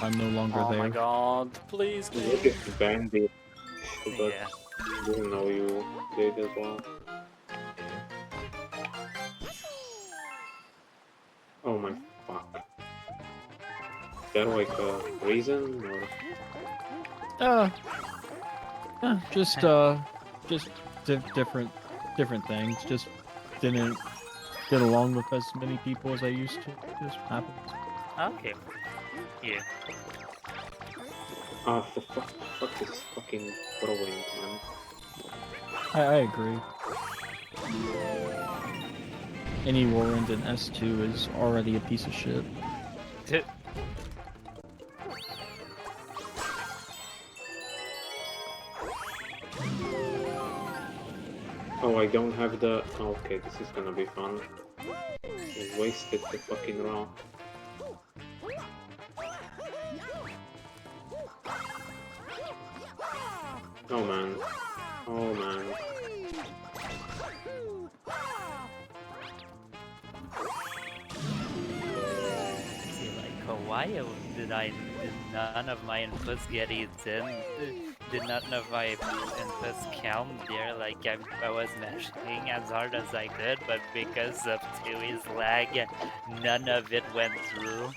I'm no longer Oh there. my god, please, Look game. at Bandicoot, but Yeah. I didn't know you did as well. Oh my fuck. Is there like a reason or? Just different things. Just didn't get along with as many people as I used to. Just happens. Okay. Yeah. Ah, for fuck is fucking throwing, man. I agree. Any warrant in S2 is already a piece of shit. Oh, I don't have the. Oh, okay, this is gonna be fun. I wasted the fucking rock. Oh man. Oh man. See, like, why did none of my inputs get eaten? Did none of my inputs count there? Like, I was mashing as hard as I could, but because of Tui's lag, none of it went through.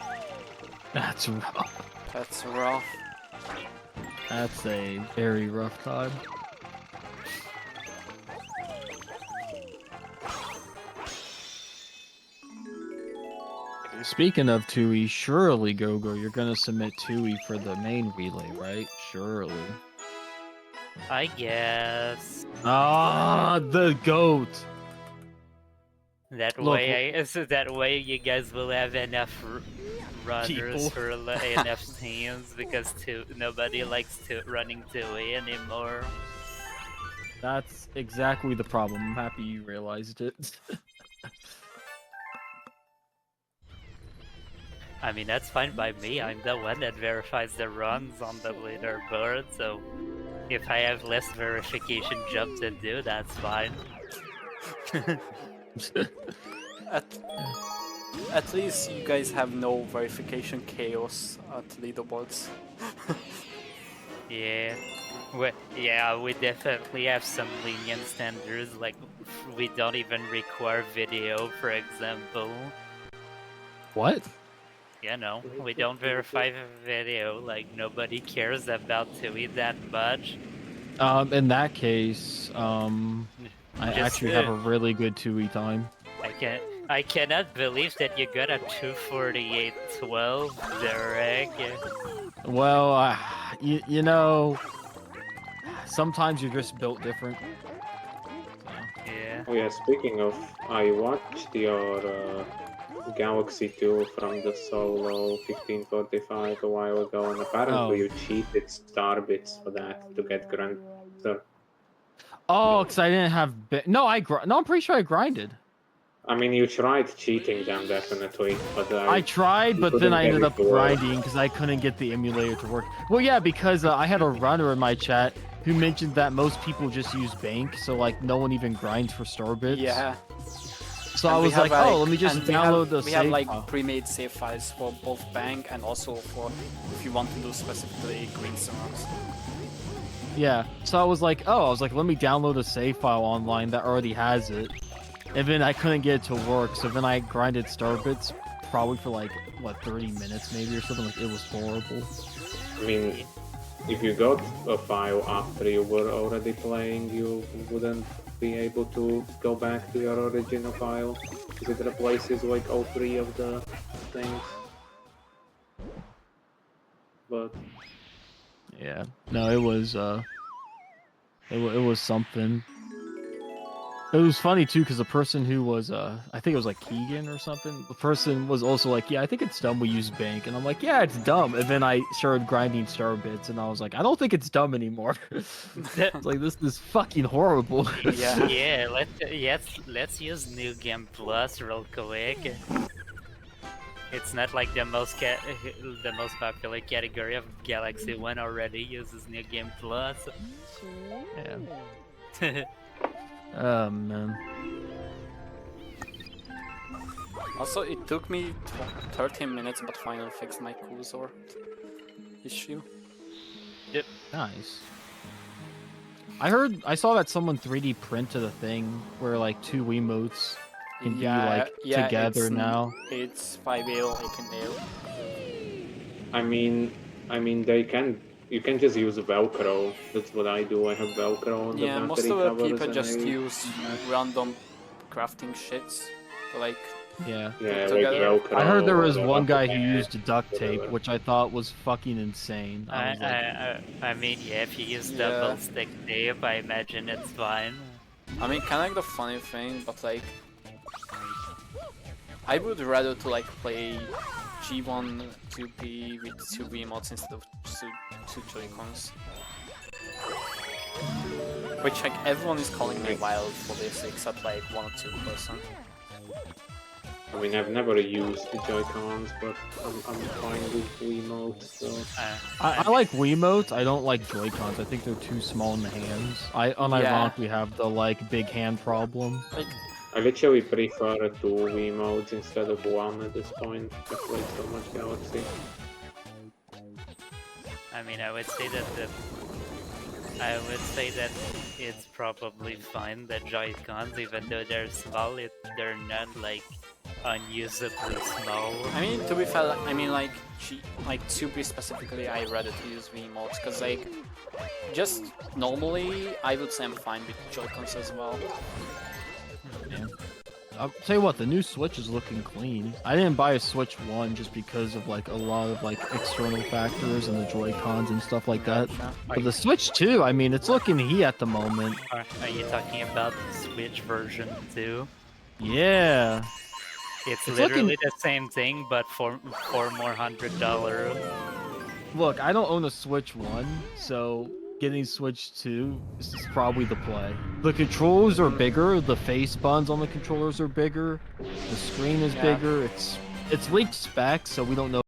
That's rough. That's rough. That's a very rough time. Speaking of Tui, surely Gogo, you're gonna submit Tui for the main relay, right? Surely. I guess. Ah, the goat. That Look, way, so that way you guys will have enough runners People. for enough teams because nobody likes running 2A anymore. That's exactly the problem. I'm happy you realized it. I mean, that's fine by me. I'm the one that verifies the runs on the leaderboard, so if I have less verification job to do, that's fine. At least you guys have no verification chaos at leaderboards. Yeah. We definitely have some lenient standards, like we don't even require video, for example. What? Yeah, no, we don't verify video, like nobody cares about Tui that much. In that case, I actually have a really good 2E time. I cannot believe that you got a 248.12 direct. Well, you know, sometimes you're just built different. So. Yeah. Oh yeah, speaking of, I watched your Galaxy 2 from the solo 1545 a while ago, and apparently you cheated star bits for that to get Grandmaster. Oh, because I didn't have... No, I'm pretty sure I grinded. I mean, you tried cheating them definitely, but I tried, but then I ended up grinding because I couldn't get the emulator to work. Well, yeah, because I had a runner in my chat who mentioned that most people just use bank, so like no one even grinds for star bits. Yeah. So I was like, oh, let me just download the save file. We have like pre-made save files for both bank and also for if you want to do specifically green servers. Yeah, so I was like, let me download a save file online that already has it. And then I couldn't get it to work, so then I grinded starbits probably for like, what, 30 minutes maybe or something. Like, it was horrible. I mean, if you got a file after you were already playing, you wouldn't be able to go back to your original file, because it replaces like all three of the things. But yeah, no, it was it was something. It was funny too, because the person who was I think it was like Keegan or something. The person was also like, yeah, I think it's dumb we use bank, and I'm like, yeah, it's dumb. And then I started grinding star bits, and I was like, I don't think it's dumb anymore. It's like, this is fucking horrible. Yeah, let's use New Game Plus real quick. It's not like the most popular category of Galaxy 1 already uses New Game Plus. Yeah. Oh man. Also, it took me 13 minutes, but finally fixed my cursor. issue. Nice. I saw that someone 3D printed a thing where like two Wiimotes can be like together it's, now. It's 5 like an ale. I mean, they can. You can just use Velcro. That's what I do. I have Velcro on the Yeah, most battery of the covers people and just I. use random crafting shits to like Yeah. Yeah, like together. Velcro. I heard there or was a one rubber guy who band, used duct tape, whatever. which I thought was fucking insane. I was like, I mean, yeah, if you use Yeah. double stick tape, I imagine it's fine. I mean, kind of like the funny thing, but like, I would rather to like play G1 2P with 2 Wiimotes instead of two Joy-Cons. Which like everyone is calling me wild for this, except like 1 or 2 person. I mean, I've never used the Joy-Cons, but I'm fine with Wiimotes. So I like Wiimotes. I don't like Joy-Cons. I think they're too small in the hands. I unironically have the like big hand problem. Like, I literally prefer 2 Wiimotes instead of 1 at this point. I play so much Galaxy. I mean, I would say that it's probably fine that Joy-Cons, even though they're small, they're not like unusably small. I mean, to be fair, I mean like 2P specifically, I rather to use Wiimotes, because like, just normally, I would say I'm fine with Joy-Cons as well. Yeah. I'll tell you what, the new Switch is looking clean. I didn't buy a Switch 1 just because of like a lot of like external factors and the Joy-Cons and stuff like that. But the Switch 2, I mean, it's looking heat at the moment. Are you talking about the Switch version too? Yeah. It's looking- literally the same thing, but for more $100. Look, I don't own a Switch 1, so getting Switch 2 is probably the play. The controllers are bigger, the face buttons on the controllers are bigger, the screen is bigger. It's leaked specs, so we don't know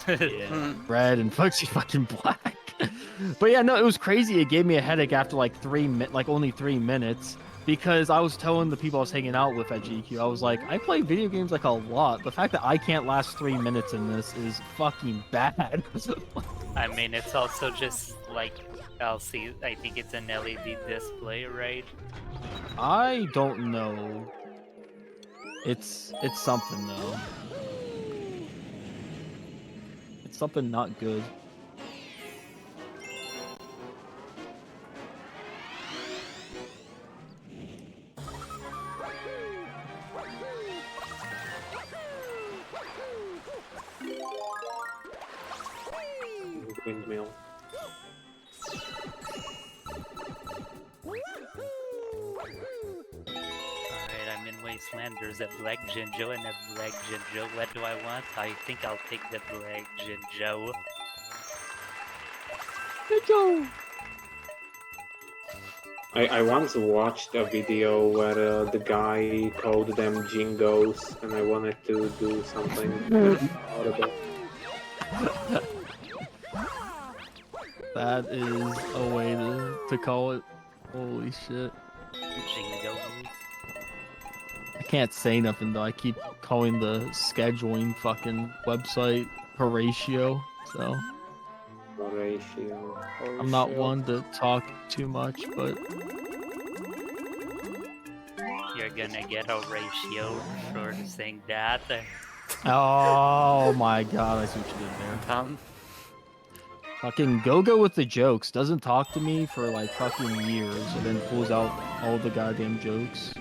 Yeah, red and fucking black. But yeah, no, it was crazy. It gave me a headache after like only 3 minutes because I was telling the people I was hanging out with at GQ, I was like, I play video games like a lot. The fact that I can't last 3 minutes in this is fucking bad. I mean, it's also just like LC. I think it's an LED display, right? I don't know. It's something though. It's something not good. windmill. Alright, I'm in Wasteland. There's a black Jinjo and a black Jinjo. What do I want? I think I'll take the black Jinjo. I once watched a video where the guy called them jingos, and I wanted to do something horrible. That is a way to call it. Holy shit. Jingo. I can't say nothing though. I keep calling the scheduling fucking website Horatio. So Horatio. I'm not one to talk too much, but You're gonna get a ratio for saying that. oh my god, I see what you did there. Fucking go with the jokes. Doesn't talk to me for like fucking years, and then pulls out all the goddamn jokes.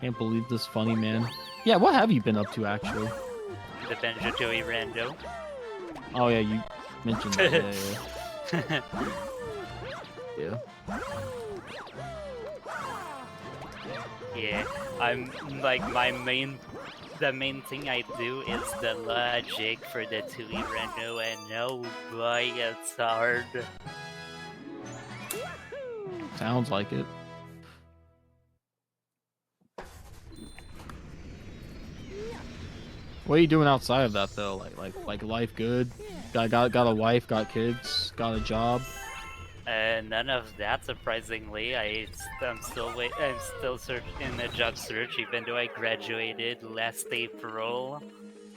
Can't believe this funny man. Yeah, what have you been up to actually? The Benjatoy Rando. Oh yeah, you mentioned that. Yeah. Yeah, I'm like the main thing I do is the logic for the Tui Rando, and oh boy, it's hard. Sounds like it. What are you doing outside of that though? Like life good? Got a wife, got kids, got a job. None of that, surprisingly. I'm still in the job search, even though I graduated last April.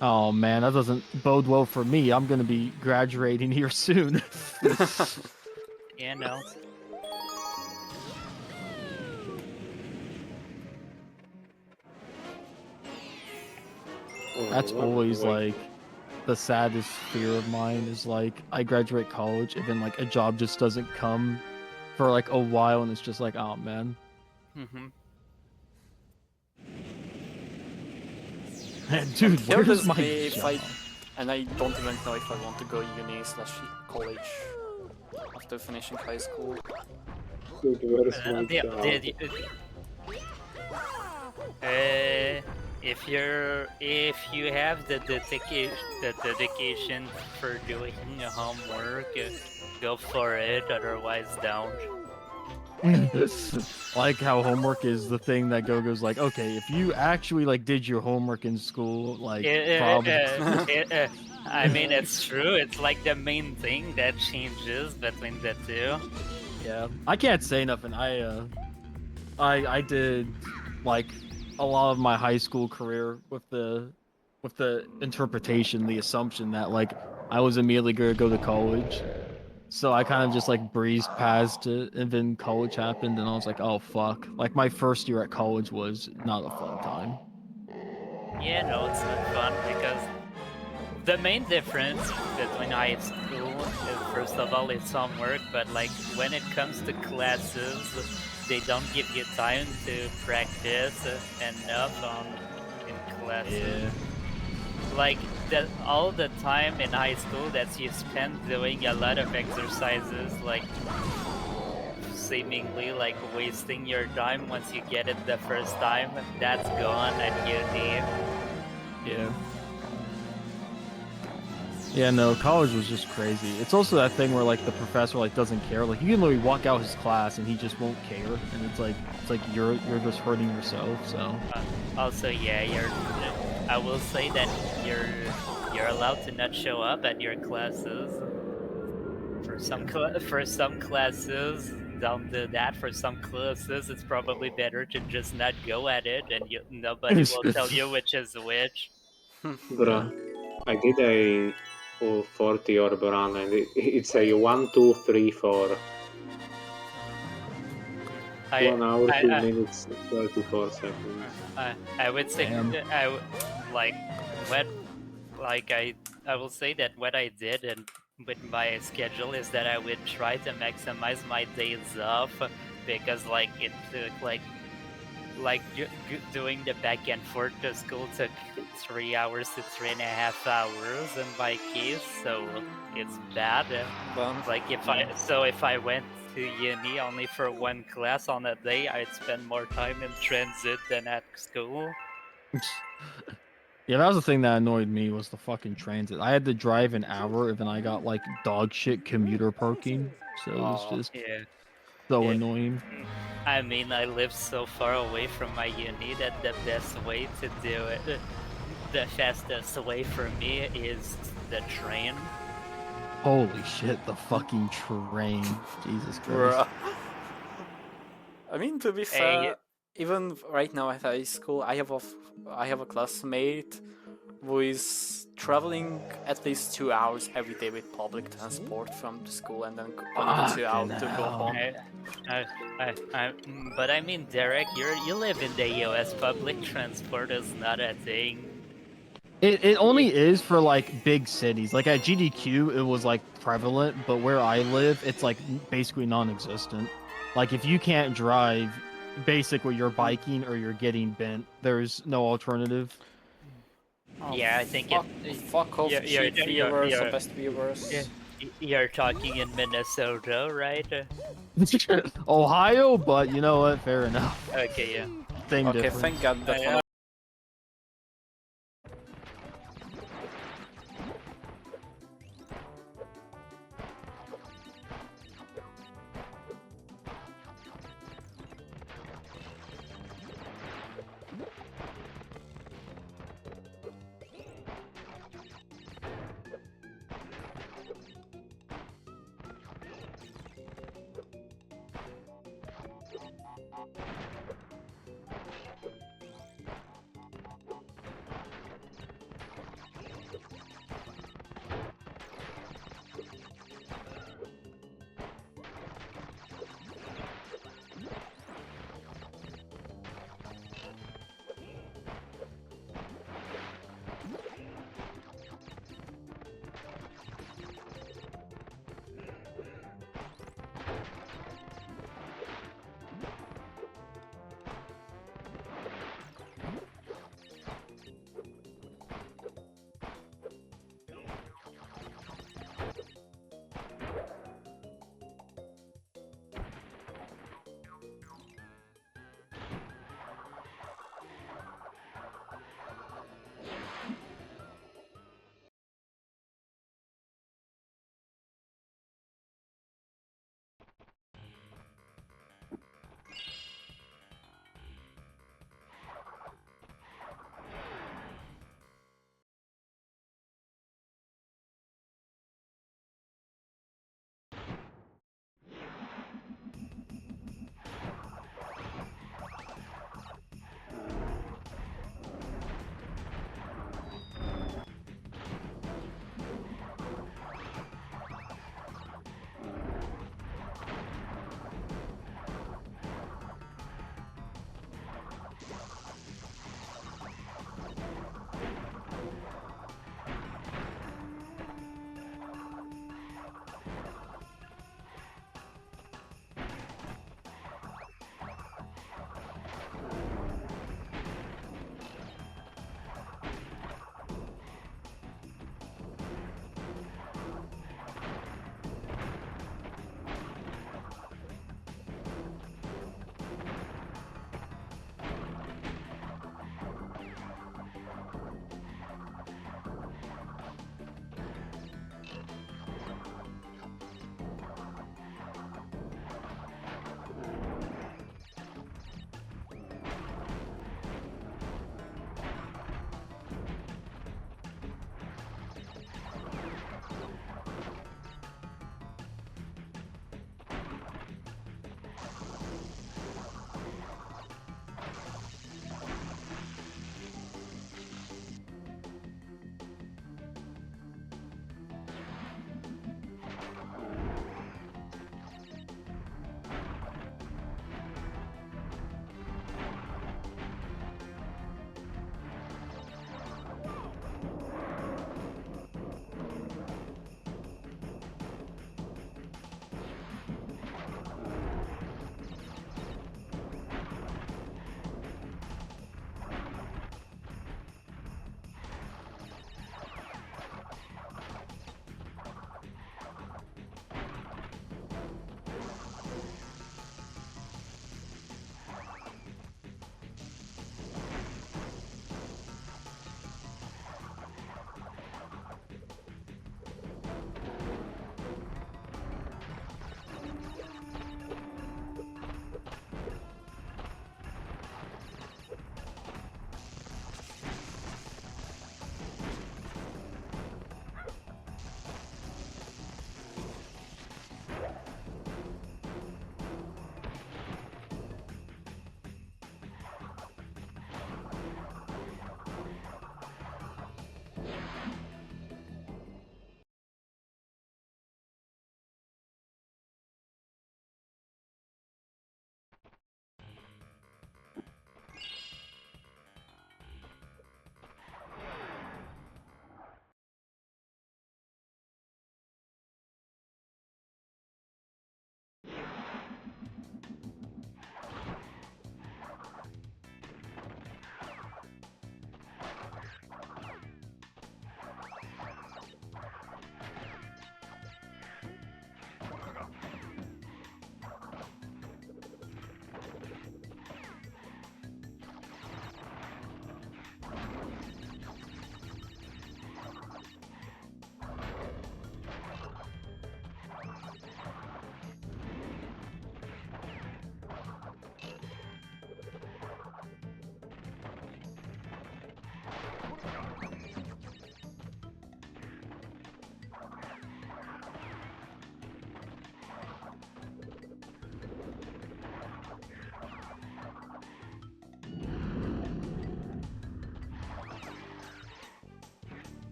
Oh man, that doesn't bode well for me. I'm gonna be graduating here soon. You know. That's always like the saddest fear of mine is like I graduate college and then like a job just doesn't come for like a while and it's just like, oh man. Mm-hmm. Dude, Kill where's this my me if job? and I don't even know if I want to go uni/college after finishing high school. Dude, where's my job? If you have the dedication for doing your homework, go for it. Otherwise, don't. Like how homework is the thing that goes like, okay, if you actually like did your homework in school, like probably. I mean, it's true. It's like the main thing that changes between the two. Yeah, I can't say nothing. I did like a lot of my high school career with the interpretation, the assumption that like I was immediately gonna go to college. So I kind of just like breezed past it, and then college happened, and I was like, oh fuck. Like my first year at college was not a fun time. Yeah, no, it's not fun because the main difference between high school is, first of all, it's homework, but like when it comes to classes, they don't give you time to practice enough in classes. Yeah. Like all the time in high school that you spend doing a lot of exercises, like seemingly like wasting your time once you get it the first time, that's gone at uni. Yeah. Yeah, no, college was just crazy. It's also that thing where like the professor like doesn't care. Like you can literally walk out his class and he just won't care, and it's like you're just hurting yourself. So. Also, yeah, I will say that you're allowed to not show up at your classes. For some classes, don't do that. For some classes, it's probably better to just not go at it, and nobody will tell you which is which. Bruh, I did a full 40 orb run and it's a 1, 2, 3, 4. 1 hour, 2 minutes, 34 seconds. I would say I will say that what I did and with my schedule is that I would try to maximize my days off, because like it took like doing the back and forth to school 3 hours to 3.5 hours in my case, so it's bad. But Like if I went to uni only for one class on a day, I'd spend more time in transit than at school. Yeah, that was the thing that annoyed me was the fucking transit. I had to drive an hour, and then I got like dog shit commuter parking, so it was oh, just Yeah. so Yeah. annoying. I mean, I live so far away from my uni that the best way to do it, the fastest way for me is the train. Holy shit, the fucking train. Jesus Christ. bruh. I mean, to be Hey, fair, even right now at high school, I have a classmate who is traveling at least 2 hours every day with public transport from the school and then another two Fucking hours to go hell. home. but I mean, Derek, you live in the U.S. Public transport is not a thing. It only is for like big cities. Like at GDQ, it was like prevalent, but where I live, it's like basically non-existent. Like if you can't drive, basically you're biking or you're getting bent. There's no alternative. Oh, Yeah, I think fuck off, cheap viewers, you're, best viewers. you're talking in Minnesota, right? Ohio, but you know what? Fair enough. Okay, yeah. Same Okay, difference. thank God that I, one.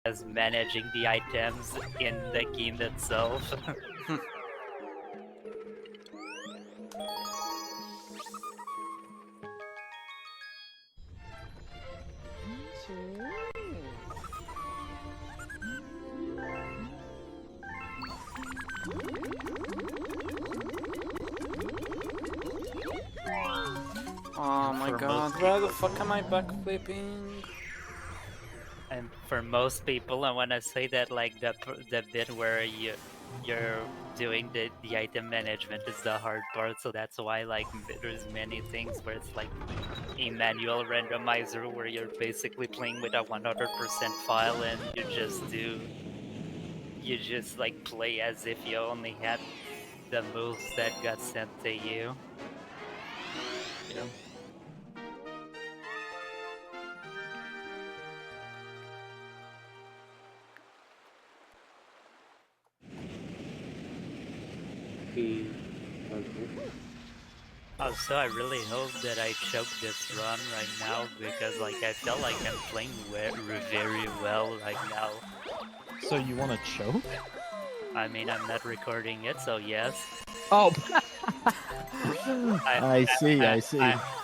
as managing the items in the game itself. Oh my For god, most where the people. fuck am I backflipping? And for most people, I want to say that like the bit where you're doing the item management is the hard part. So that's why like there's many things where it's like a manual randomizer where you're basically playing with a 100% file and you just like play as if you only had the moves that got sent to you. Yeah. He... Also, I really hope that I choke this run right now because like I feel like I'm playing very well right now. So you want to choke? I mean, I'm not recording it, so yes. Oh. I see.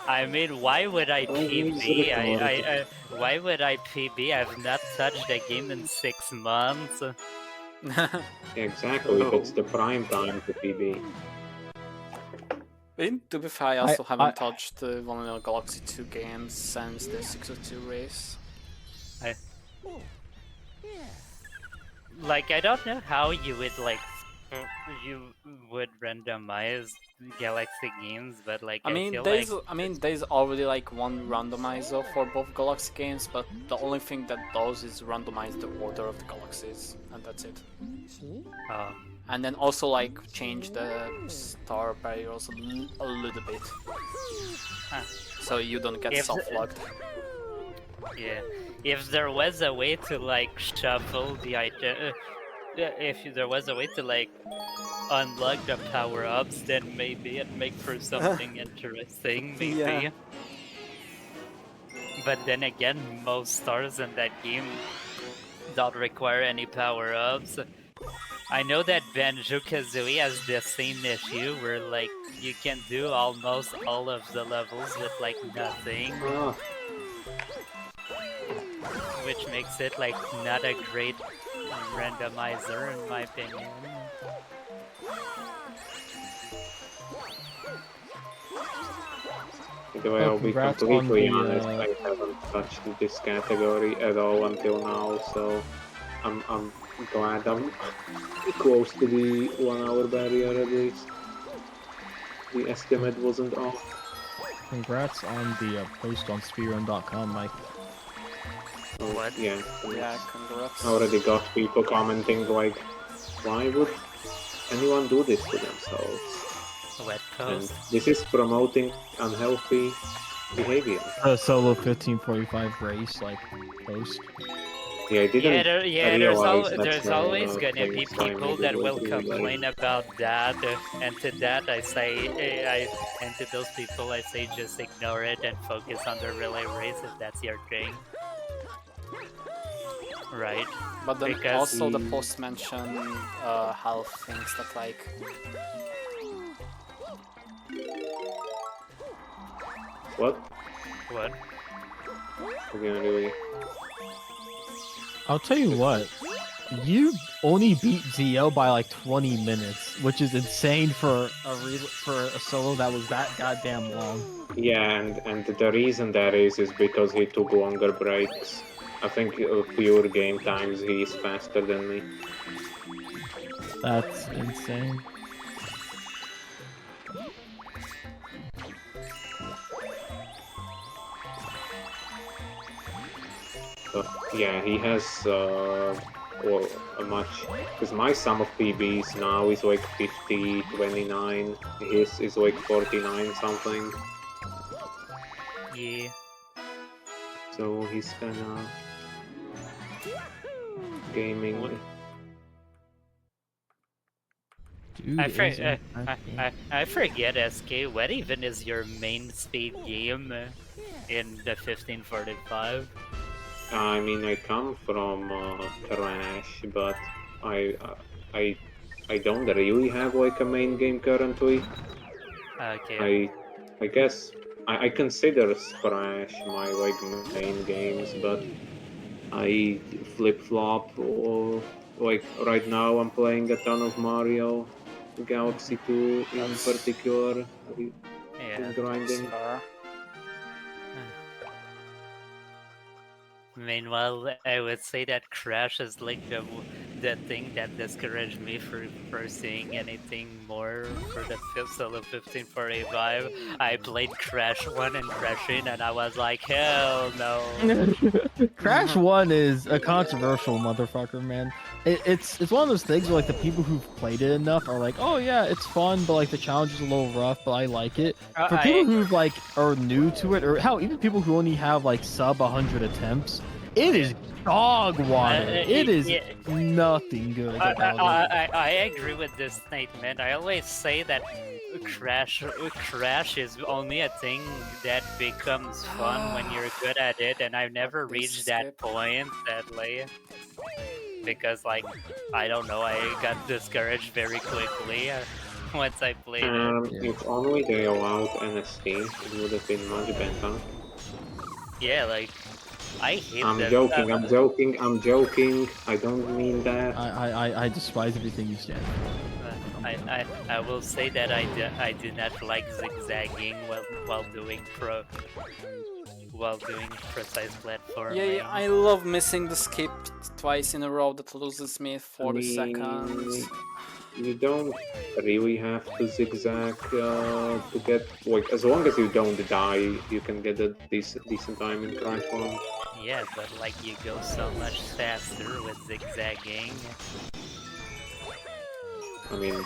I mean, why would I Oh, he's PB? recording. Why would I PB? I've not touched a game in 6 months. Exactly, that's Oh. the prime time to PB. To be fair, I also haven't I- touched Vanilla Galaxy 2 games since the 602 race. Like, I don't know how you would randomize Galaxy games, but like I mean, feel there's like there's already like one randomizer for both Galaxy games, but the only thing that does is randomize the order of the galaxies, and that's it. And then also like change the star barriers a little bit, so you don't get If- soft locked. yeah, if there was a way to like shuffle the item, if there was a way to like unlock the power-ups, then maybe it'd make for something interesting, maybe. Yeah. But then again, most stars in that game don't require any power-ups. I know that Banjo-Kazooie has the same issue where like you can do almost all of the levels with like nothing, Ah, which makes it like not a great randomizer in my opinion. the way I'll be congrats on completely the, honest, I haven't touched this category at all until now, so I'm glad I'm close to the 1 hour barrier at least. The estimate wasn't off. Congrats on the post on speedrun.com, Mike. So, What? Yeah. Yeah, congrats. I already got people commenting like, why would anyone do this to themselves? Wet And post. this is promoting unhealthy behavior. A solo 1545 race like post. Yeah, I didn't realize There's always gonna thing be time people maybe that was will really complain about that, and to that I say, and to those people I say just ignore it and focus on the relay race if that's your thing. Right? But then Because also the post mention health things that like What? what? Again, really? I'll tell you what, you only beat Zio by like 20 minutes, which is insane for a solo that was that goddamn long. Yeah, and the reason that is because he took longer breaks. I think pure game times he is faster than me. That's insane. Yeah, he has well, a much, because my sum of PBs now is like 50, 29. His is like 49 something. Yeah. So he's kinda gaming. Dude, I forget, SK, what even is your main speed game in the 1545? I mean, I come from Crash, but I, uh, I, I don't really have like a main game currently. Okay. I guess I consider Crash my like main games, but I flip flop. Or like right now, I'm playing a ton of Mario Galaxy 2 in That's particular. Yeah. Been grinding. fair. Meanwhile, I would say that Crash is like the thing that discouraged me for pursuing anything more for the solo 1545. I played Crash 1 and Crash in, and I was like, hell no. Crash One is a controversial motherfucker, man. It's one of those things where like the people who've played it enough are like, oh yeah, it's fun, but like the challenge is a little rough, but I like it. For people I who like are new to it, or hell, even people who only have like sub 100 attempts, it is dog water. It is yeah, nothing good I, about it. I agree with this statement. I always say that Crash is only a thing that becomes fun when you're good at it, and I've never Please reached that escape. point, sadly, because like I don't know, I got discouraged very quickly once I played it. Yeah. If only they allowed NST, it would have been much better. Yeah, like I hate I'm this. joking, I'm joking, I'm joking. I don't mean that. I despise everything you stand for. I will say that I do not like zigzagging while doing precise platforming. Yeah, I love missing the skip twice in a row. That loses me I 40 seconds. mean, you don't really have to zigzag to get like as long as you don't die, you can get a decent time in Crash One. Yeah, but like you go so much faster with zigzagging. I mean,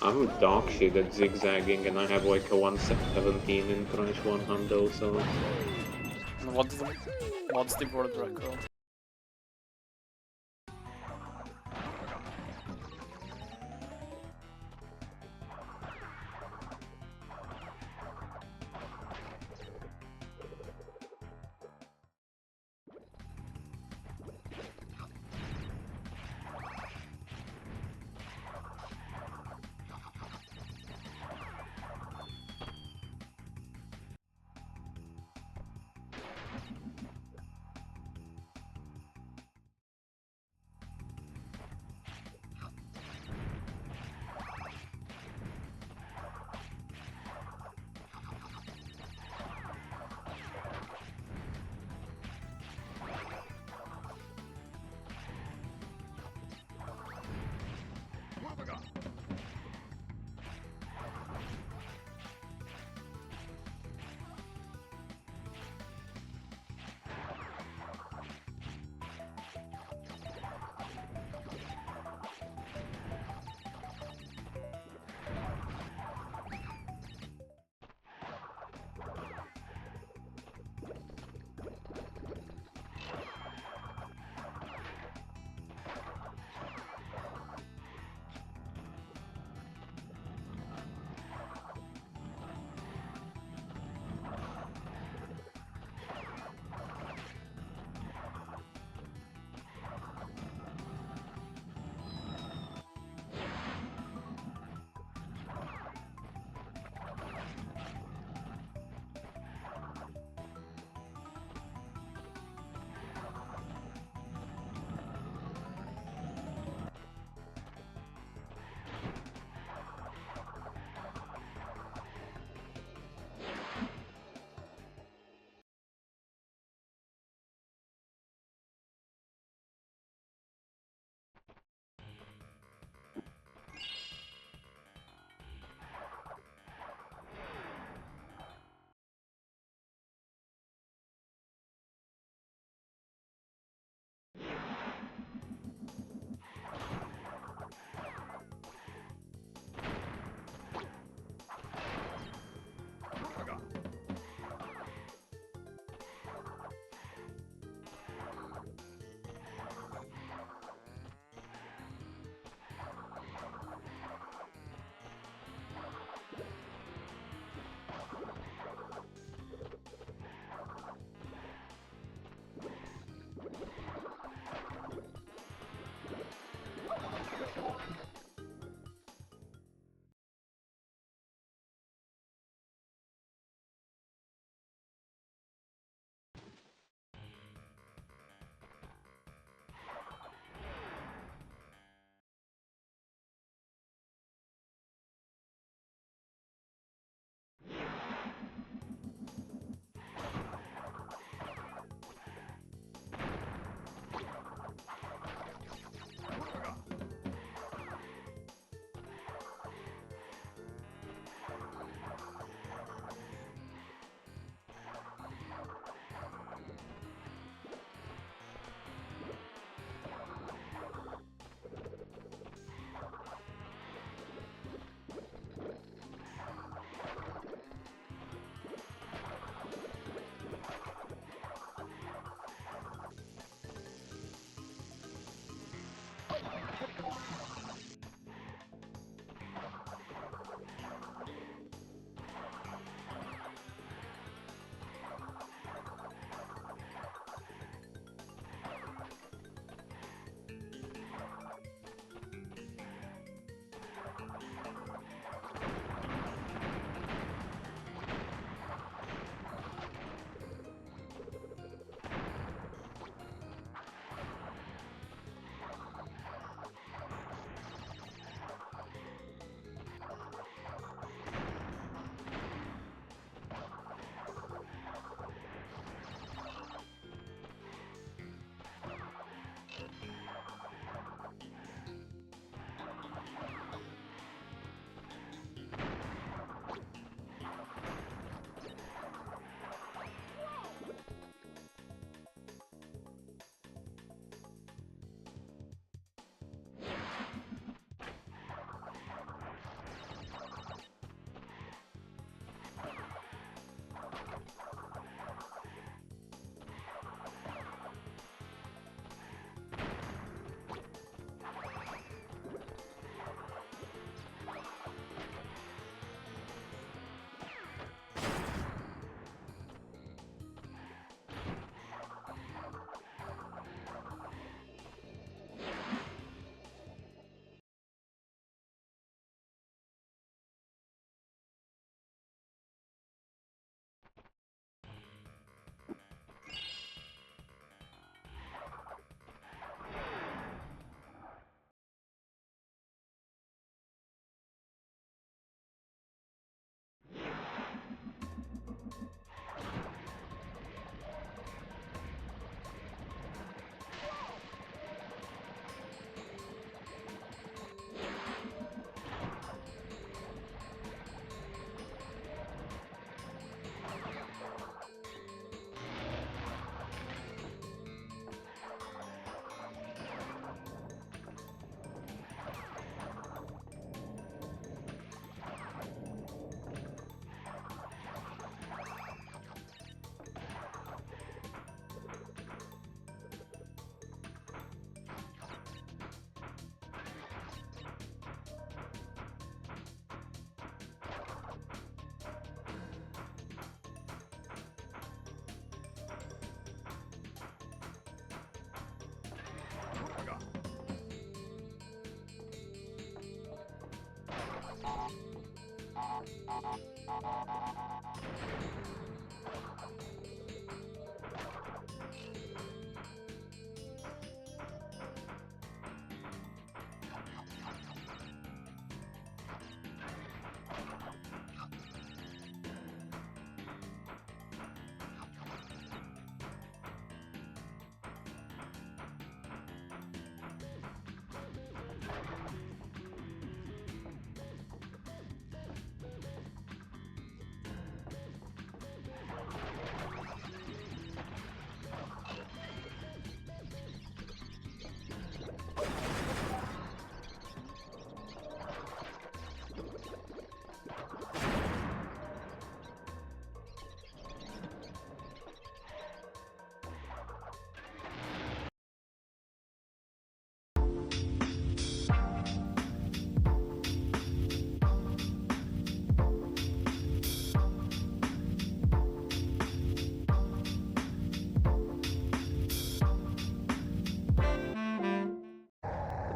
I'm dog shit at zigzagging, and I have like a 117 in Crash One handle, so And what's the world record?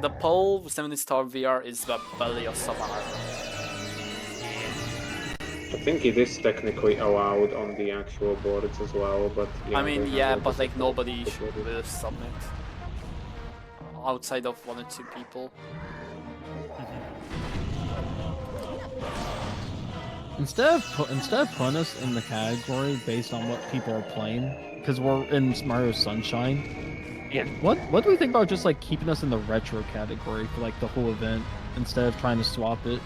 The pole 70-star VR is the belly of Savannah. I think it is technically allowed on the actual boards as well, but yeah. I mean, they have yeah, all but the like support nobody for it. will submit outside of 1 or 2 people. Instead of putting us in the category based on what people are playing, because we're in Mario Sunshine. Yeah. What do we think about just like keeping us in the retro category for like the whole event instead of trying to swap it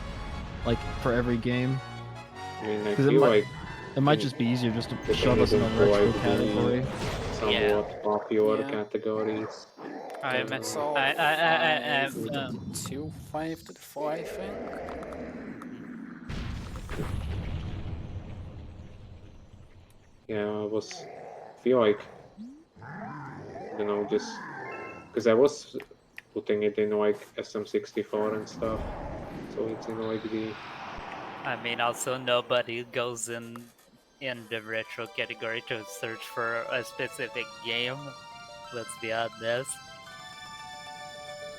like for every game? I mean, I 'Cause it feel might- like It might just be easier just to putting shove us it in a into, retro like, the category. somewhat popular Yeah. categories. I'm So I 5 to um, the 2, 5 to the 4, I think. Yeah, I feel like, you know, just because I was putting it in like SM64 and stuff, so it's in like the I mean, also nobody goes in the retro category to search for a specific game. Let's be honest.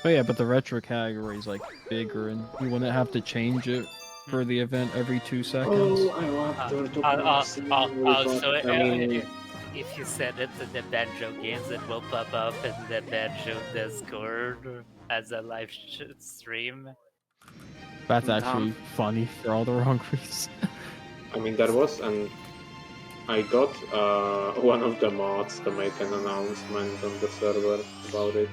But yeah, but the retro category is like bigger, and you wouldn't have to change it for the event every 2 seconds. Oh, I love Turtle Crossing, Also, but I mean, if you send it to the Banjo games, it will pop up in the Banjo Discord as a live stream. That's Damn. actually funny for all the wrong reasons. I mean there was an I got one of the mods to make an announcement on the server about it.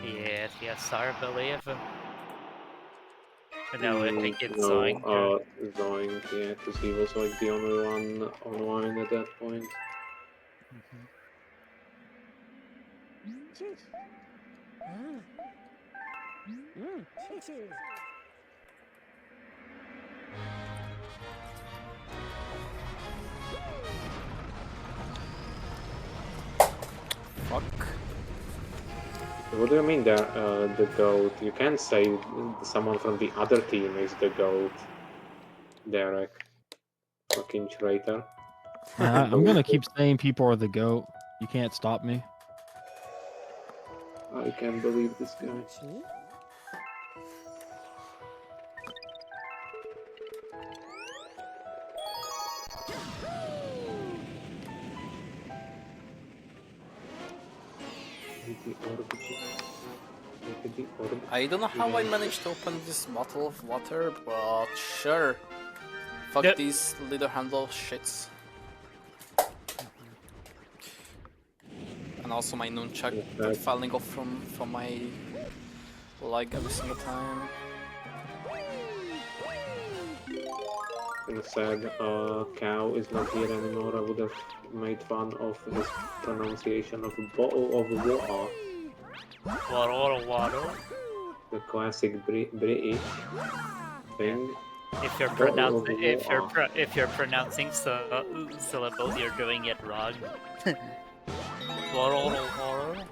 Yes, yes, I believe. No, I think it's No, Zoink. Zoink, yeah, because he was like the only one online at that point. Mhm. Fuck. What do you mean the goat? You can't say someone from the other team is the goat, Derek. Fucking traitor. I'm gonna keep saying people are the GOAT. You can't stop me. I can't believe this guy. I don't know how I managed to open this bottle of water, but sure. Fuck Yep. these leader handle shits. And also my nunchuck Okay. falling off from my leg every single time. And said cow is not here anymore. I would have made fun of his pronunciation of bottle of water. Water. The classic British thing. If you're Bottle of pronouncing water. if you're pronouncing syllables, you're doing it wrong. Water.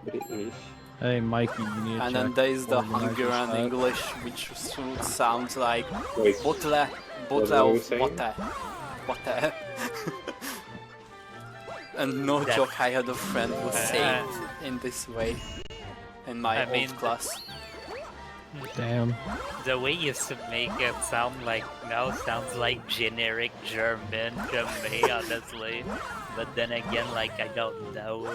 British. Hey, Mikey, you need to And check. then there is the for the Hungarian microphone. English, which sounds like Wait, bottle What were you of saying? water. And no That- joke, I had a friend who say it in this way in my I old mean, class. Damn. The way you make it sound like now sounds like generic German to me, honestly. But then again, like I don't know.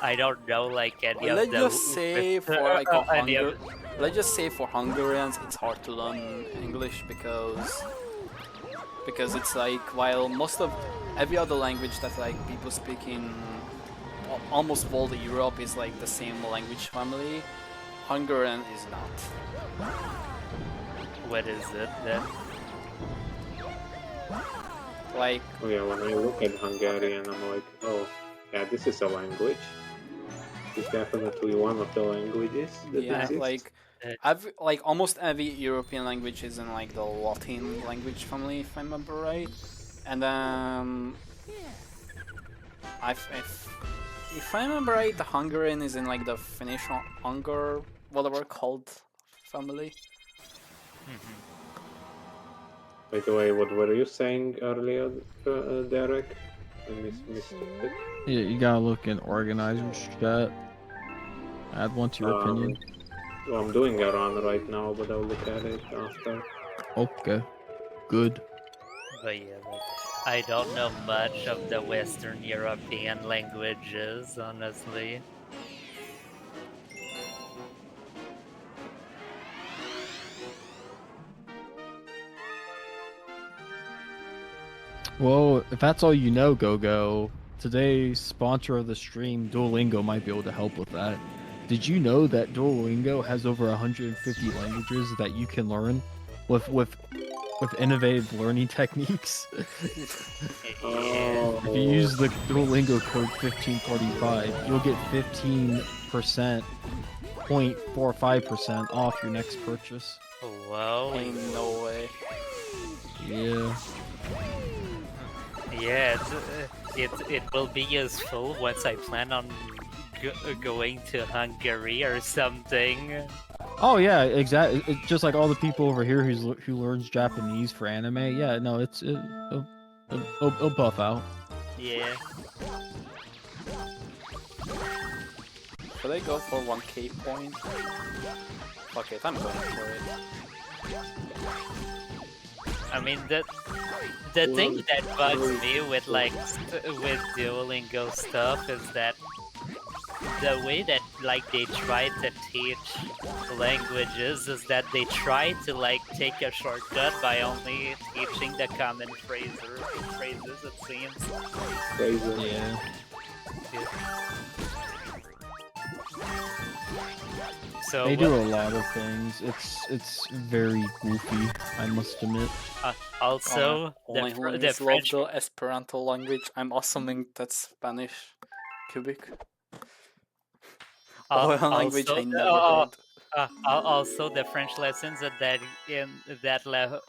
I don't know like any of Let's the just say for like a any of let's just say for Hungarians, it's hard to learn English because it's like while most of every other language that like people speak in almost all the Europe is like the same language family, Hungarian is not. what is it then? Like Oh yeah, when I look at Hungarian, I'm like, oh, yeah, this is a language. It's definitely one of the languages that yeah, exists. like almost every European language is in like the Latin language family, if I remember right. And if I remember right, the Hungarian is in like the Finnish Ungar, whatever called family. By the way, what were you saying earlier, Derek? I missed it. Yeah, you gotta look in organizers chat. Add one to your opinion. Well, I'm doing a run right now, but I'll look at it after. Okay. Good. But yeah, like, I don't know much of the Western European languages, honestly. Well, if that's all you know, Go, today's sponsor of the stream, Duolingo, might be able to help with that. Did you know that Duolingo has over 150 languages that you can learn with innovative learning techniques? Oh, If you use the Duolingo code 1545, you'll get 15%, 0.45% off your next purchase. Whoa. Ain't no way. Yeah. Yeah, it will be useful once I plan on going to Hungary or something. Oh yeah, exactly. It's just like all the people over here who learns Japanese for anime. Yeah, no, it'll buff out. Yeah. Should I go for 1k point? Fuck it, I'm going for it. I mean the thing that bugs me with like with Duolingo stuff is that the way that like they try to teach languages is that they try to like take a shortcut by only teaching the common phrases, it seems. crazy. Yeah. So They do a lot of things. It's very goofy, I must admit. Also Only the Hungarians love French the Esperanto language. I'm assuming that's Spanish. Cubic. Oh, a language I never heard. also the French lessons at that in that web.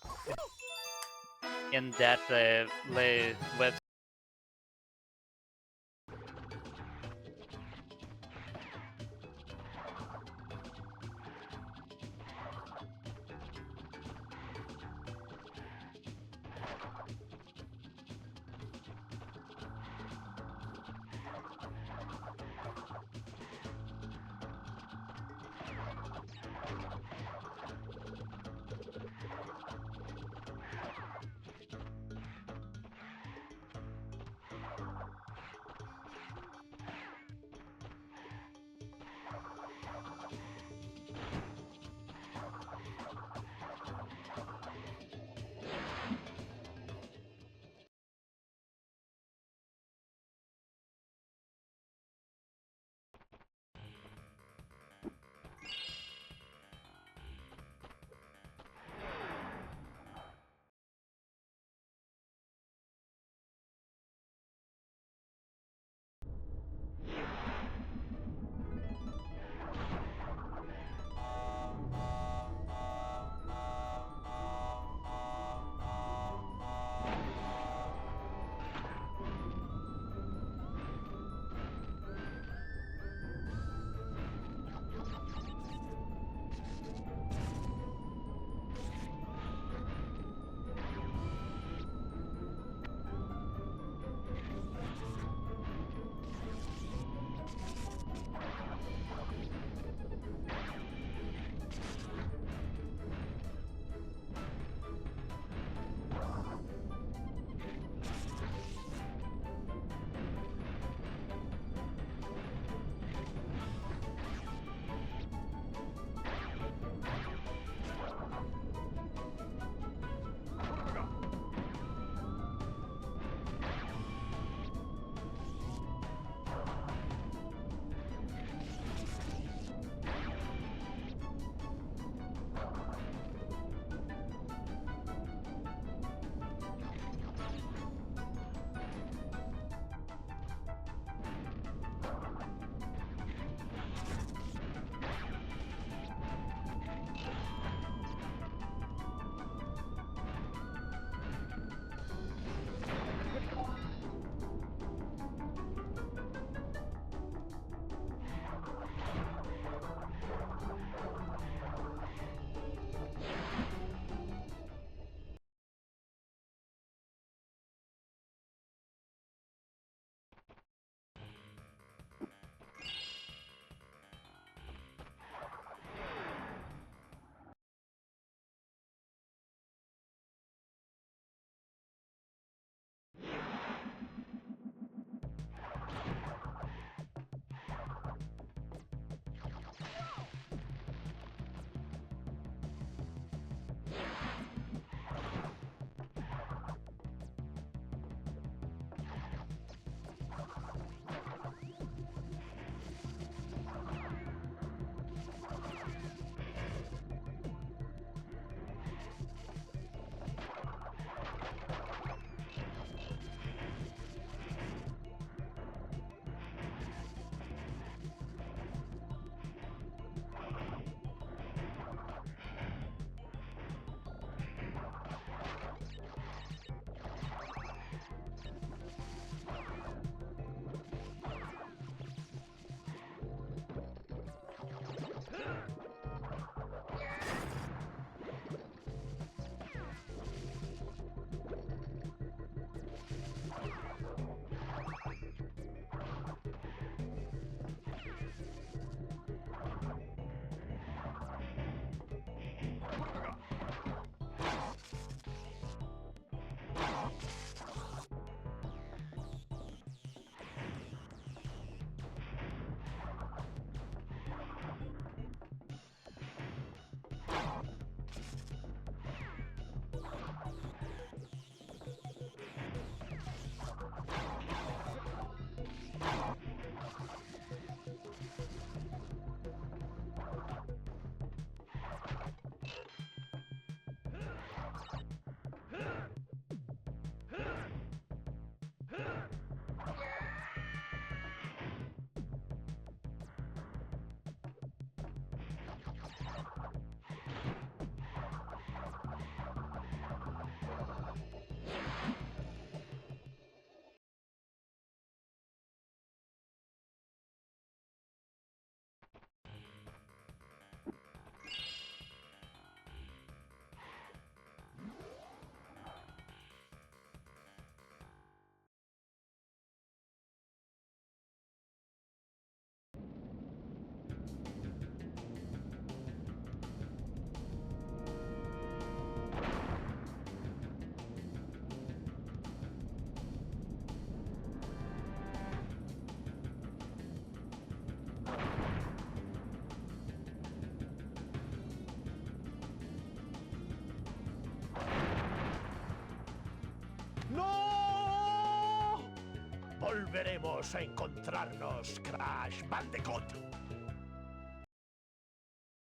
volveremos a encontrarnos, Crash Bandicoot.